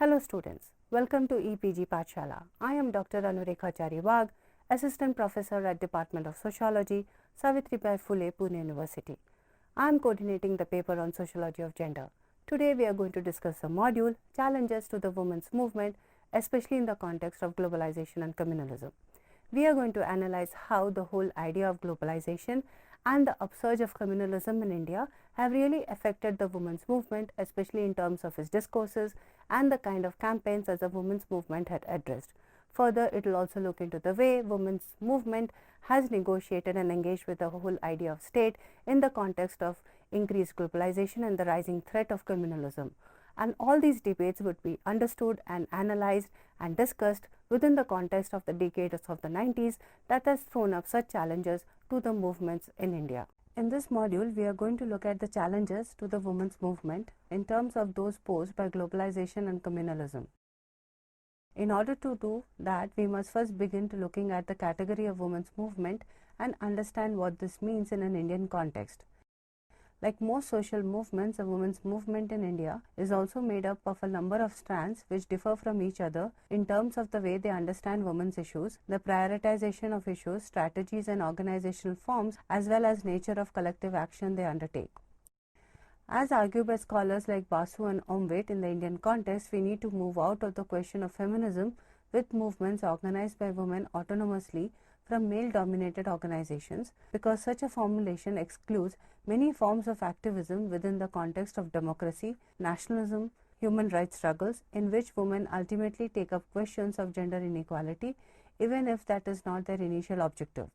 Hello students, welcome to EPG Pathshala. I am Dr. Anurekha Wag, Assistant Professor at Department of Sociology, Savitribai Phule, Pune University. I am coordinating the paper on Sociology of Gender. Today we are going to discuss the module Challenges to the Women's Movement, especially in the context of globalization and communalism. We are going to analyze how the whole idea of globalization and the upsurge of communalism in India have really affected the women's movement, especially in terms of its discourses and the kind of campaigns that the women's movement had addressed. Further, it will also look into the way women's movement has negotiated and engaged with the whole idea of state in the context of increased globalization and the rising threat of communalism. And all these debates would be understood and analyzed and discussed within the context of the decades of the 90s that has thrown up such challenges to the movements in India. In this module, we are going to look at the challenges to the women's movement in terms of those posed by globalization and communalism. In order to do that, we must first begin to looking at the category of women's movement and understand what this means in an Indian context. Like most social movements, the women's movement in India is also made up of a number of strands which differ from each other in terms of the way they understand women's issues, the prioritization of issues, strategies and organizational forms, as well as nature of collective action they undertake. As argued by scholars like Basu and Omveit, in the Indian context, we need to move out of the question of feminism with movements organized by women autonomously from male-dominated organizations, because such a formulation excludes many forms of activism within the context of democracy, nationalism, human rights struggles, in which women ultimately take up questions of gender inequality, even if that is not their initial objective.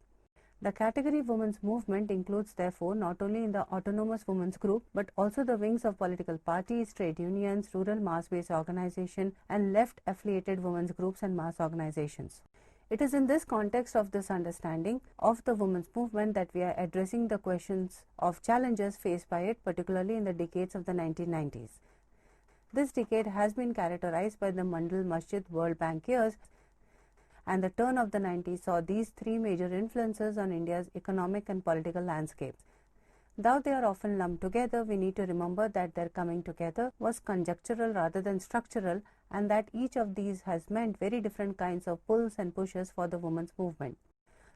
The category women's movement includes therefore not only in the autonomous women's group, but also the wings of political parties, trade unions, rural mass-based organization, and left-affiliated women's groups and mass organizations. It is in this context of this understanding of the women's movement that we are addressing the questions of challenges faced by it, particularly in the decades of the 1990s. This decade has been characterized by the Mandal Masjid World Bank years, and the turn of the 90s saw these three major influences on India's economic and political landscape. Though they are often lumped together, we need to remember that their coming together was conjunctural rather than structural, and that each of these has meant very different kinds of pulls and pushes for the women's movement.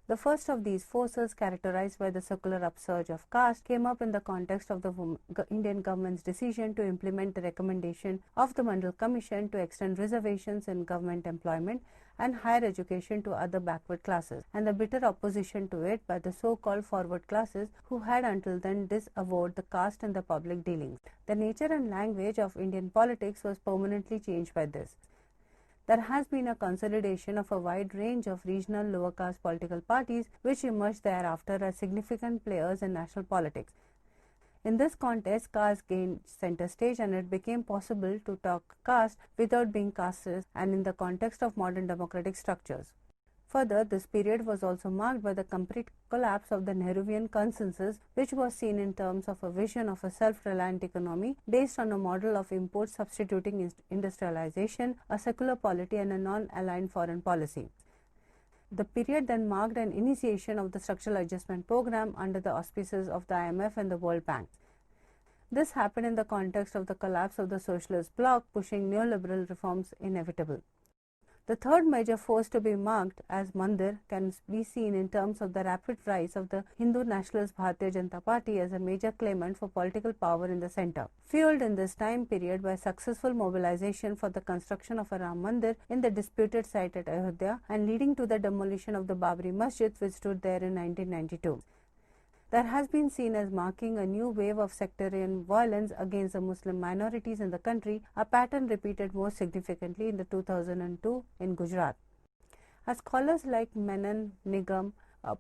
The first of these forces, characterized by the secular upsurge of caste, came up in the context of the Indian government's decision to implement the recommendation of the Mandal Commission to extend reservations in government employment and higher education to other backward classes, and the bitter opposition to it by the so-called forward classes who had until then disavowed the caste in the public dealings. The nature and language of Indian politics was permanently changed by this. There has been a consolidation of a wide range of regional lower caste political parties which emerged thereafter as significant players in national politics. In this context, caste gained center stage, and it became possible to talk caste without being casteist and in the context of modern democratic structures. Further, this period was also marked by the complete collapse of the Nehruvian consensus, which was seen in terms of a vision of a self-reliant economy based on a model of import substituting industrialization, a secular polity and a non-aligned foreign policy. The period then marked an initiation of the structural adjustment program under the auspices of the IMF and the World Bank. This happened in the context of the collapse of the socialist bloc, pushing neoliberal reforms inevitable. The third major force to be marked as Mandir can be seen in terms of the rapid rise of the Hindu nationalist Bharatiya Janata Party as a major claimant for political power in the centre. Fueled in this time period by successful mobilization for the construction of a Ram Mandir in the disputed site at Ayodhya and leading to the demolition of the Babri Masjid which stood there in 1992. There has been seen as marking a new wave of sectarian violence against the Muslim minorities in the country, a pattern repeated most significantly in the 2002 in Gujarat. As scholars like Menon, Nigam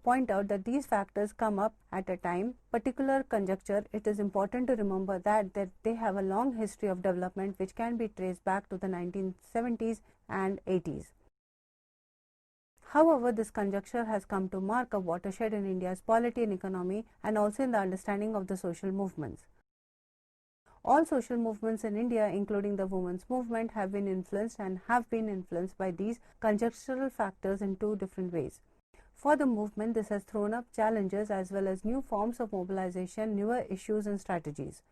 point out that these factors come up at a particular conjuncture, it is important to remember that they have a long history of development which can be traced back to the 1970s and 80s. However, this conjuncture has come to mark a watershed in India's polity and economy, and also in the understanding of the social movements. All social movements in India, including the women's movement, have been influenced by these conjunctural factors in two different ways. For the movement, this has thrown up challenges as well as new forms of mobilization, newer issues and strategies.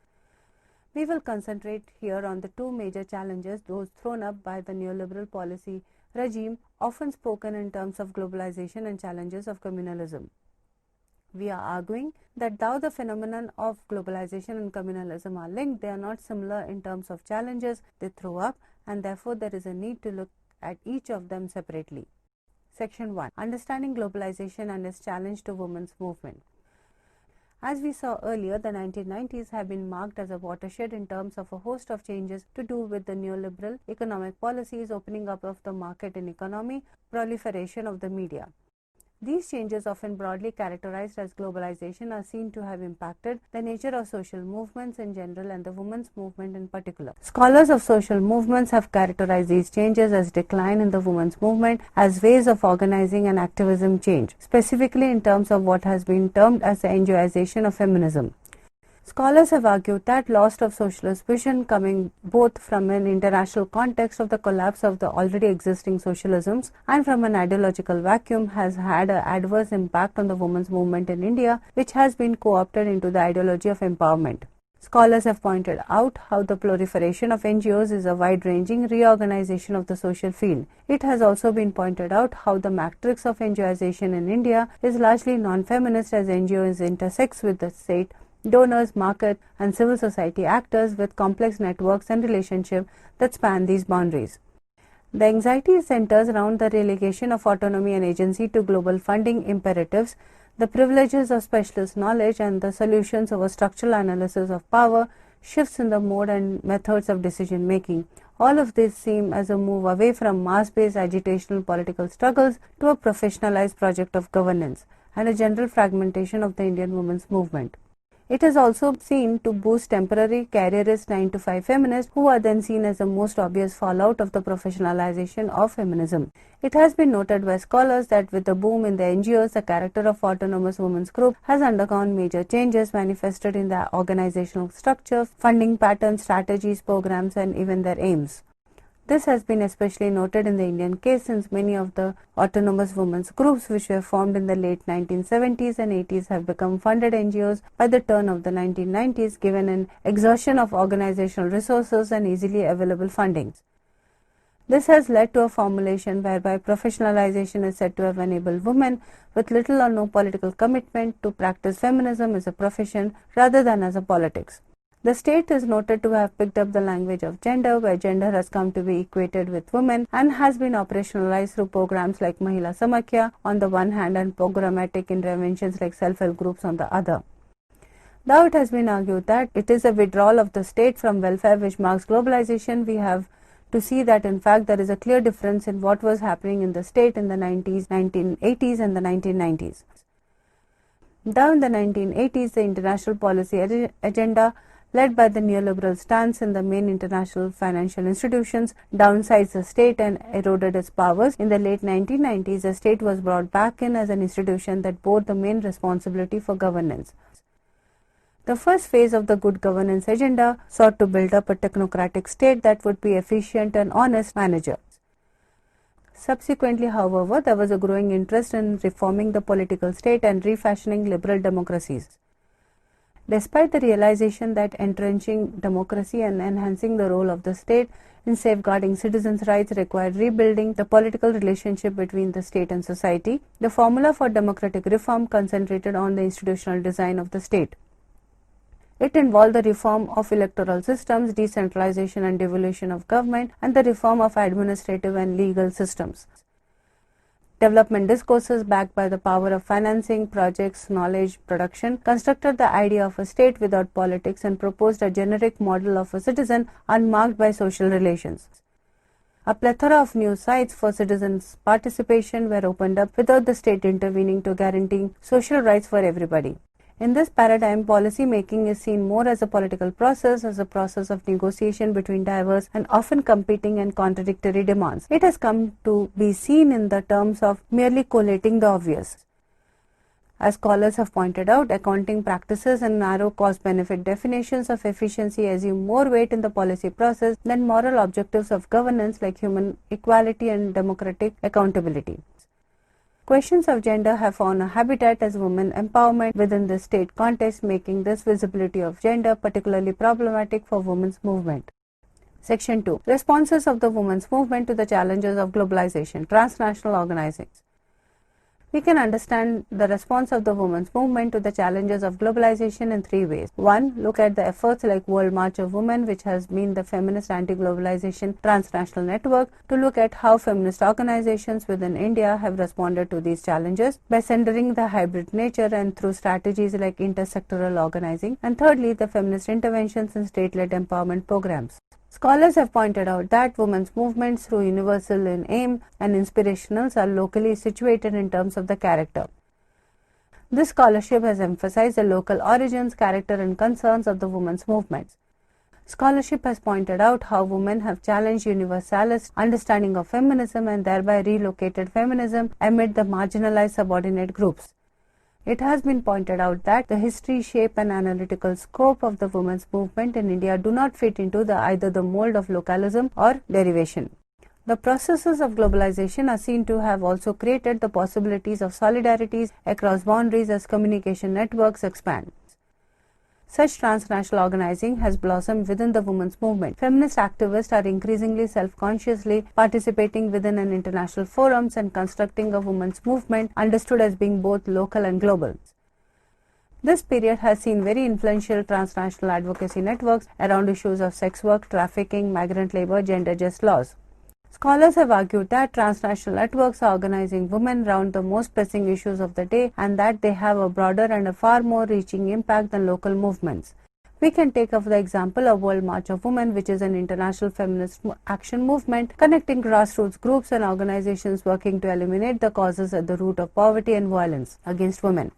We will concentrate here on the two major challenges, those thrown up by the neoliberal policy regime, often spoken in terms of globalization, and challenges of communalism. We are arguing that though the phenomenon of globalization and communalism are linked, they are not similar in terms of challenges they throw up, and therefore there is a need to look at each of them separately. Section 1. Understanding globalization and its challenge to women's movement. As we saw earlier, the 1990s have been marked as a watershed in terms of a host of changes to do with the neoliberal economic policies, opening up of the market and economy, proliferation of the media. These changes, often broadly characterized as globalization, are seen to have impacted the nature of social movements in general and the women's movement in particular. Scholars of social movements have characterized these changes as decline in the women's movement as ways of organizing and activism change, specifically in terms of what has been termed as the NGOization of feminism. Scholars have argued that loss of socialist vision, coming both from an international context of the collapse of the already existing socialisms and from an ideological vacuum, has had an adverse impact on the women's movement in India, which has been co-opted into the ideology of empowerment. Scholars have pointed out how the proliferation of NGOs is a wide-ranging reorganization of the social field. It has also been pointed out how the matrix of NGOization in India is largely non-feminist, as NGOs intersects with the state, donors, market, and civil society actors with complex networks and relationships that span these boundaries. The anxiety centers around the relegation of autonomy and agency to global funding imperatives, the privileges of specialist knowledge, and the solutions over structural analysis of power, shifts in the mode and methods of decision making. All of this seem as a move away from mass-based agitational political struggles to a professionalized project of governance and a general fragmentation of the Indian women's movement. It is also seen to boost temporary careerist 9-to-5 feminists, who are then seen as the most obvious fallout of the professionalization of feminism. It has been noted by scholars that with the boom in the NGOs, the character of autonomous women's group has undergone major changes manifested in their organizational structure, funding patterns, strategies, programs, and even their aims. This has been especially noted in the Indian case, since many of the autonomous women's groups which were formed in the late 1970s and 80s have become funded NGOs by the turn of the 1990s, given an exhaustion of organizational resources and easily available funding. This has led to a formulation whereby professionalization is said to have enabled women with little or no political commitment to practice feminism as a profession rather than as a politics. The state is noted to have picked up the language of gender, where gender has come to be equated with women and has been operationalized through programs like Mahila Samakhya on the one hand and programmatic interventions like self-help groups on the other. Though it has been argued that it is a withdrawal of the state from welfare which marks globalization, we have to see that in fact there is a clear difference in what was happening in the state in the 1980s and the 1990s. Though in the 1980s the international policy agenda led by the neoliberal stance in the main international financial institutions downsized the state and eroded its powers, in the late 1990s the state was brought back in as an institution that bore the main responsibility for governance. The first phase of the good governance agenda sought to build up a technocratic state that would be efficient and honest manager. Subsequently, however, there was a growing interest in reforming the political state and refashioning liberal democracies. Despite the realization that entrenching democracy and enhancing the role of the state in safeguarding citizens' rights required rebuilding the political relationship between the state and society, the formula for democratic reform concentrated on the institutional design of the state. It involved the reform of electoral systems, decentralization and devolution of government, and the reform of administrative and legal systems. Development discourses backed by the power of financing, projects, knowledge, production constructed the idea of a state without politics and proposed a generic model of a citizen unmarked by social relations. A plethora of new sites for citizens' participation were opened up without the state intervening to guarantee social rights for everybody. In this paradigm, policy making is seen more as a political process, as a process of negotiation between diverse and often competing and contradictory demands. It has come to be seen in the terms of merely collating the obvious. As scholars have pointed out, accounting practices and narrow cost-benefit definitions of efficiency assume more weight in the policy process than moral objectives of governance like human equality and democratic accountability. Questions of gender have found a habitat as women empowerment within the state context, making this visibility of gender particularly problematic for women's movement. Section 2. Responses of the women's movement to the challenges of globalization, transnational organizing. We can understand the response of the women's movement to the challenges of globalization in three ways. 1. Look at the efforts like World March of Women, which has been the feminist anti-globalization transnational network, to look at how feminist organizations within India have responded to these challenges by centering the hybrid nature and through strategies like intersectoral organizing. And thirdly, the feminist interventions in state-led empowerment programs. Scholars have pointed out that women's movements, through universal in aim and inspirationals, are locally situated in terms of the character. This scholarship has emphasized the local origins, character and concerns of the women's movements. Scholarship has pointed out how women have challenged universalist understanding of feminism and thereby relocated feminism amid the marginalized subordinate groups. It has been pointed out that the history, shape and analytical scope of the women's movement in India do not fit into either the mold of localism or derivation. The processes of globalization are seen to have also created the possibilities of solidarities across boundaries as communication networks expand. Such transnational organizing has blossomed within the women's movement. Feminist activists are increasingly self-consciously participating within an international forums and constructing a women's movement understood as being both local and global. This period has seen very influential transnational advocacy networks around issues of sex work, trafficking, migrant labor, gender just laws. Scholars have argued that transnational networks are organizing women around the most pressing issues of the day and that they have a broader and a far more reaching impact than local movements. We can take up the example of World March of Women, which is an international feminist action movement connecting grassroots groups and organizations working to eliminate the causes at the root of poverty and violence against women.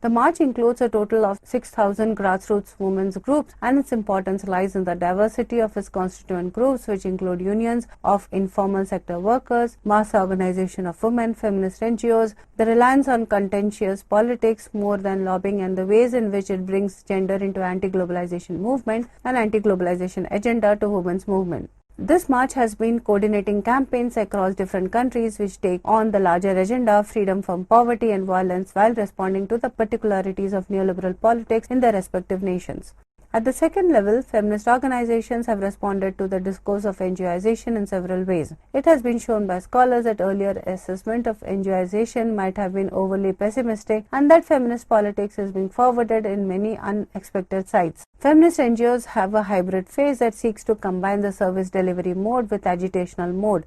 The march includes a total of 6,000 grassroots women's groups, and its importance lies in the diversity of its constituent groups, which include unions of informal sector workers, mass organization of women, feminist NGOs, the reliance on contentious politics more than lobbying, and the ways in which it brings gender into anti-globalization movement and anti-globalization agenda to women's movement. This march has been coordinating campaigns across different countries which take on the larger agenda, freedom from poverty and violence, while responding to the particularities of neoliberal politics in their respective nations. At the second level, feminist organizations have responded to the discourse of NGOization in several ways. It has been shown by scholars that earlier assessment of NGOization might have been overly pessimistic and that feminist politics is being forwarded in many unexpected sites. Feminist NGOs have a hybrid phase that seeks to combine the service delivery mode with agitational mode.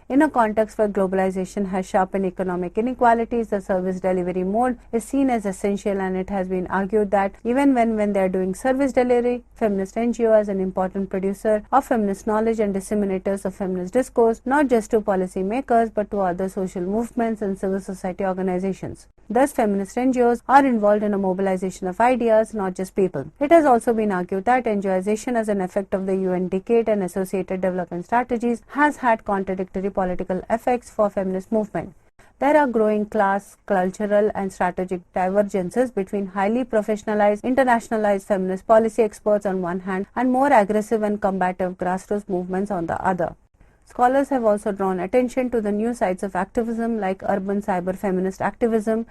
In a context where globalization has sharpened economic inequalities, the service delivery mode is seen as essential, and it has been argued that even when they are doing service delivery, feminist NGO as an important producer of feminist knowledge and disseminators of feminist discourse, not just to policy makers but to other social movements and civil society organizations. Thus, feminist NGOs are involved in a mobilization of ideas, not just people. It has also been argued that NGOization as an effect of the UN decade and associated development strategies has had contradictory political effects for feminist movement. There are growing class, cultural and strategic divergences between highly professionalized, internationalized feminist policy experts on one hand and more aggressive and combative grassroots movements on the other. Scholars have also drawn attention to the new sides of activism like urban cyber feminist activism,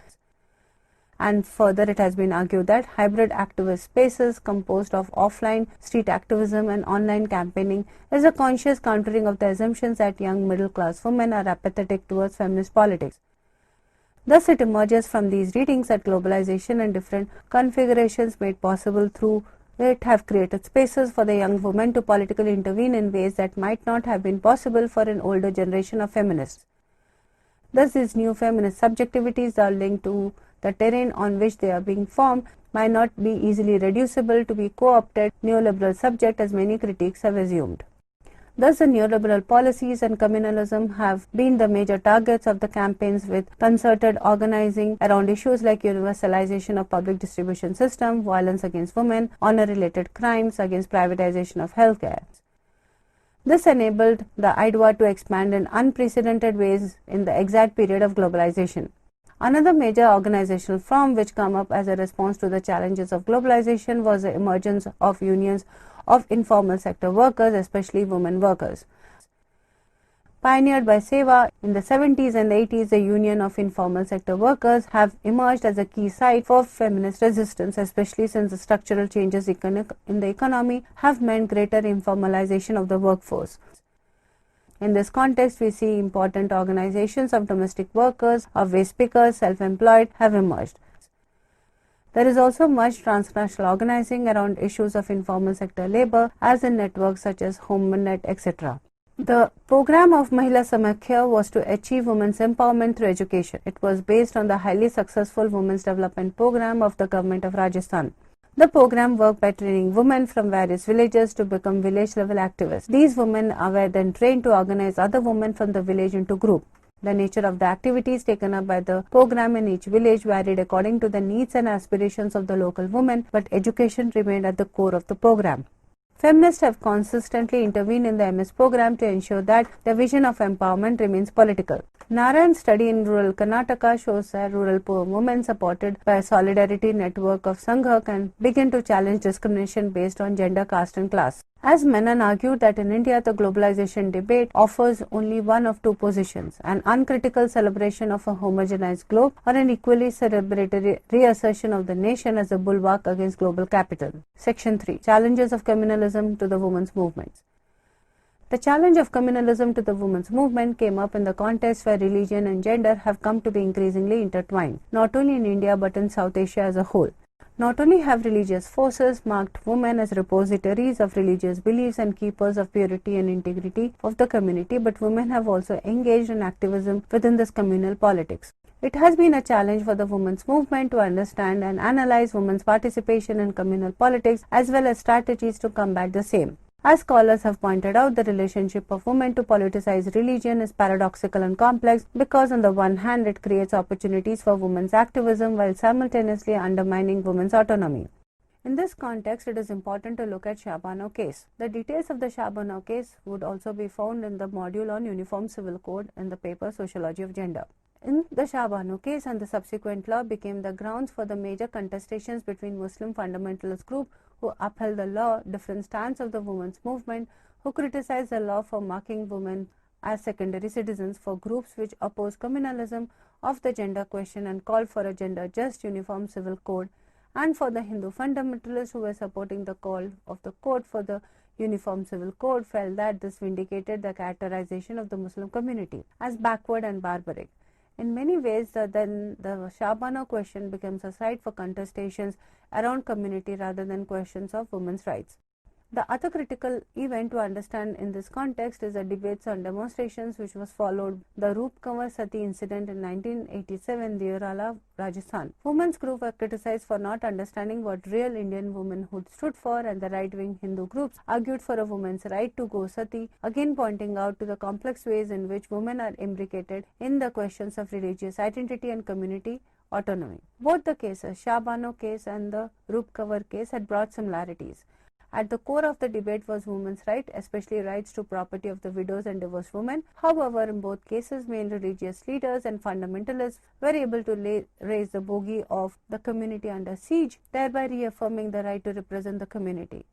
and further it has been argued that hybrid activist spaces composed of offline street activism and online campaigning is a conscious countering of the assumptions that young middle class women are apathetic towards feminist politics. Thus, it emerges from these readings that globalization and different configurations made possible through it have created spaces for the young women to politically intervene in ways that might not have been possible for an older generation of feminists. Thus, these new feminist subjectivities are linked to the terrain on which they are being formed might not be easily reducible to be co-opted neoliberal subject as many critics have assumed. Thus, the neoliberal policies and communalism have been the major targets of the campaigns, with concerted organizing around issues like universalization of public distribution system, violence against women, honor-related crimes, against privatization of healthcare. This enabled the IDWA to expand in unprecedented ways in the exact period of globalization. Another major organizational form which came up as a response to the challenges of globalization was the emergence of unions of informal sector workers, especially women workers. Pioneered by Seva in the 70s and 80s, the Union of Informal Sector Workers have emerged as a key site for feminist resistance, especially since the structural changes in the economy have meant greater informalization of the workforce. In this context, we see important organizations of domestic workers, of waste pickers, self-employed have emerged. There is also much transnational organizing around issues of informal sector labor, as in networks such as HomeNet, etc. The program of Mahila Samakhya was to achieve women's empowerment through education. It was based on the highly successful Women's Development Program of the government of Rajasthan. The program worked by training women from various villages to become village-level activists. These women were then trained to organize other women from the village into groups. The nature of the activities taken up by the program in each village varied according to the needs and aspirations of the local women, but education remained at the core of the program. Feminists have consistently intervened in the MS program to ensure that the vision of empowerment remains political. Narayan's study in rural Karnataka shows that rural poor women supported by a solidarity network of Sangha can begin to challenge discrimination based on gender, caste and class. As Menon argued that in India the globalization debate offers only one of two positions, an uncritical celebration of a homogenized globe or an equally celebratory reassertion of the nation as a bulwark against global capital. Section 3. Challenges of communalism to the women's movements. The challenge of communalism to the women's movement came up in the context where religion and gender have come to be increasingly intertwined, not only in India but in South Asia as a whole. Not only have religious forces marked women as repositories of religious beliefs and keepers of purity and integrity of the community, but women have also engaged in activism within this communal politics. It has been a challenge for the women's movement to understand and analyze women's participation in communal politics as well as strategies to combat the same. As scholars have pointed out, the relationship of women to politicized religion is paradoxical and complex because on the one hand it creates opportunities for women's activism while simultaneously undermining women's autonomy. In this context, it is important to look at Shabano case. The details of the Shabano case would also be found in the module on Uniform Civil Code in the paper Sociology of Gender. In the Shabano case and the subsequent law became the grounds for the major contestations between Muslim fundamentalist group who upheld the law, different stance of the women's movement, who criticized the law for marking women as secondary citizens, for groups which oppose communalism of the gender question and called for a gender-just uniform civil code, and for the Hindu fundamentalists who were supporting the call of the court for the uniform civil code, felt that this vindicated the characterization of the Muslim community as backward and barbaric. In many ways, then the Shabano question becomes a site for contestations around community rather than questions of women's rights. The other critical event to understand in this context is the debates on demonstrations which was followed the Roop Kanwar Sati incident in 1987 Deorala, Rajasthan. Women's groups were criticized for not understanding what real Indian womanhood stood for, and the right-wing Hindu groups argued for a woman's right to go sati, again pointing out to the complex ways in which women are imbricated in the questions of religious identity and community autonomy. Both the cases, Shabano case and the Roop Kanwar case, had broad similarities. At the core of the debate was women's right, especially rights to property of the widows and divorced women. However, in both cases, male religious leaders and fundamentalists were able to raise the bogey of the community under siege, thereby reaffirming the right to represent the community.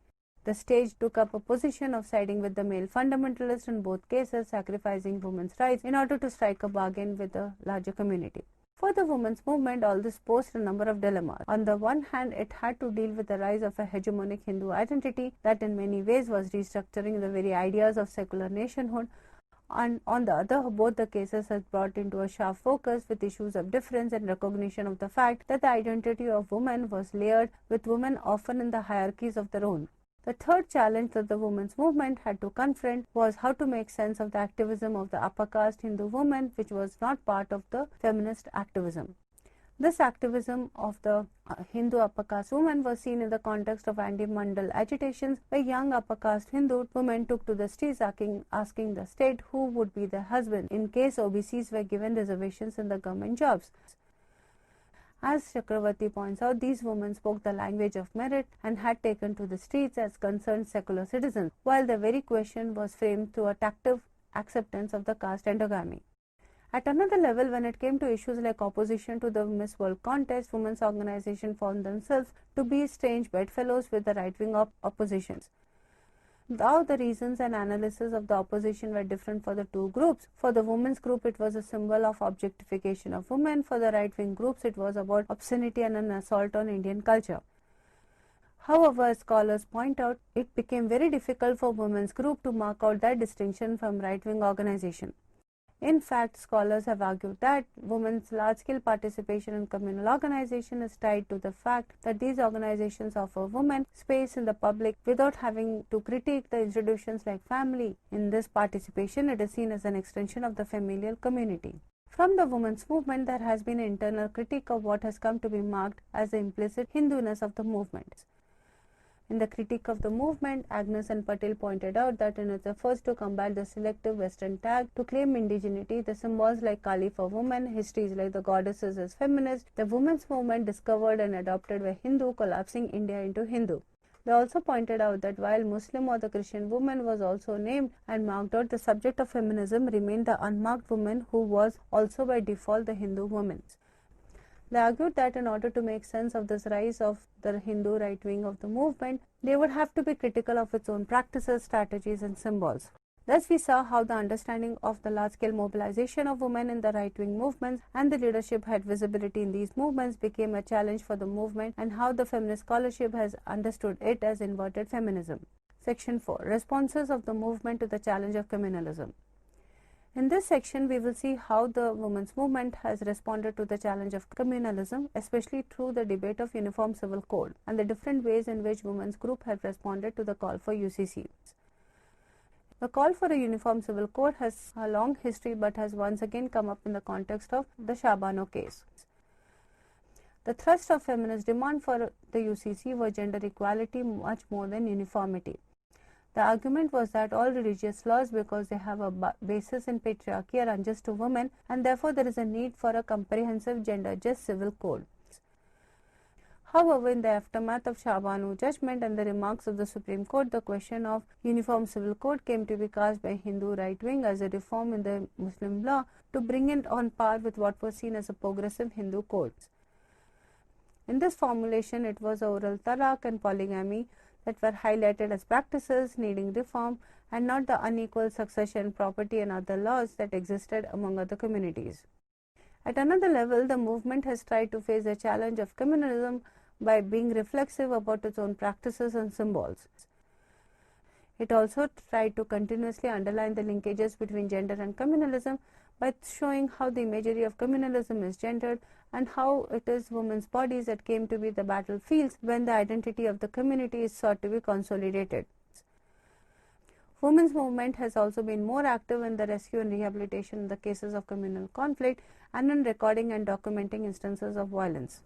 The stage took up a position of siding with the male fundamentalists in both cases, sacrificing women's rights in order to strike a bargain with the larger community. For the women's movement, all this posed a number of dilemmas. On the one hand, it had to deal with the rise of a hegemonic Hindu identity that in many ways was restructuring the very ideas of secular nationhood. And on the other, both the cases has brought into a sharp focus with issues of difference and recognition of the fact that the identity of women was layered, with women often in the hierarchies of their own. The third challenge that the women's movement had to confront was how to make sense of the activism of the upper caste Hindu woman, which was not part of the feminist activism. This activism of the Hindu upper caste woman was seen in the context of anti-mandal agitations, where young upper caste Hindu women took to the streets asking the state who would be their husband in case OBCs were given reservations in the government jobs. As Chakravarti points out, these women spoke the language of merit and had taken to the streets as concerned secular citizens, while the very question was framed through a tactive acceptance of the caste endogamy. At another level, when it came to issues like opposition to the Miss World contest, women's organizations found themselves to be strange bedfellows with the right-wing oppositions. Though the reasons and analysis of the opposition were different for the two groups. For the women's group, it was a symbol of objectification of women. For the right-wing groups, it was about obscenity and an assault on Indian culture. However, as scholars point out, it became very difficult for women's group to mark out that distinction from right-wing organization. In fact, scholars have argued that women's large-scale participation in communal organization is tied to the fact that these organizations offer women space in the public without having to critique the institutions like family. In this participation, it is seen as an extension of the familial community. From the women's movement, there has been an internal critique of what has come to be marked as the implicit Hinduness of the movement. In the critique of the movement, Agnes and Patel pointed out that in its efforts to combat the selective Western tag to claim indigeneity, the symbols like Kali for women, histories like the goddesses as feminist, the women's movement discovered and adopted by Hindu, collapsing India into Hindu. They also pointed out that while Muslim or the Christian woman was also named and marked out, the subject of feminism remained the unmarked woman who was also by default the Hindu woman. They argued that in order to make sense of this rise of the Hindu right wing of the movement, they would have to be critical of its own practices, strategies, and symbols. Thus, we saw how the understanding of the large-scale mobilization of women in the right-wing movements and the leadership had visibility in these movements became a challenge for the movement, and how the feminist scholarship has understood it as inverted feminism. Section 4. Responses of the movement to the challenge of communalism. In this section, we will see how the women's movement has responded to the challenge of communalism, especially through the debate of Uniform Civil Code and the different ways in which women's group have responded to the call for UCC. The call for a Uniform Civil Code has a long history but has once again come up in the context of the Shabano case. The thrust of feminist demand for the UCC was gender equality much more than uniformity. The argument was that all religious laws, because they have a basis in patriarchy, are unjust to women, and therefore there is a need for a comprehensive gender-just civil code. However, in the aftermath of Shabano judgment and the remarks of the Supreme Court, the question of Uniform Civil Code came to be cast by Hindu right wing as a reform in the Muslim law to bring it on par with what was seen as a progressive Hindu code. In this formulation, it was oral talaq and polygamy that were highlighted as practices needing reform, and not the unequal succession, property, and other laws that existed among other communities. At another level, the movement has tried to face the challenge of communalism by being reflexive about its own practices and symbols. It also tried to continuously underline the linkages between gender and communalism by showing how the imagery of communalism is gendered and how it is women's bodies that came to be the battlefields when the identity of the community is sought to be consolidated. Women's movement has also been more active in the rescue and rehabilitation in the cases of communal conflict and in recording and documenting instances of violence.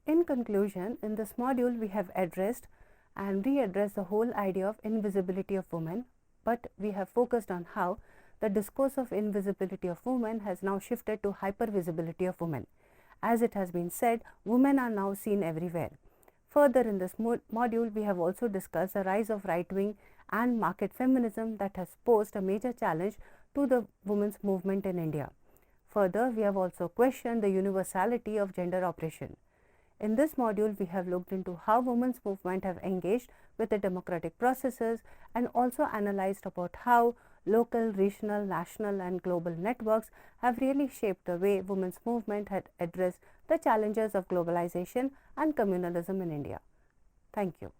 In conclusion, in this module we have addressed and readdressed the whole idea of invisibility of women, but we have focused on how the discourse of invisibility of women has now shifted to hypervisibility of women. As it has been said, women are now seen everywhere. Further, in this module, we have also discussed the rise of right-wing and market feminism that has posed a major challenge to the women's movement in India. Further, we have also questioned the universality of gender oppression. In this module, we have looked into how women's movement have engaged with the democratic processes and also analyzed about how local, regional, national and global networks have really shaped the way women's movement had addressed the challenges of globalization and communalism in India. Thank you.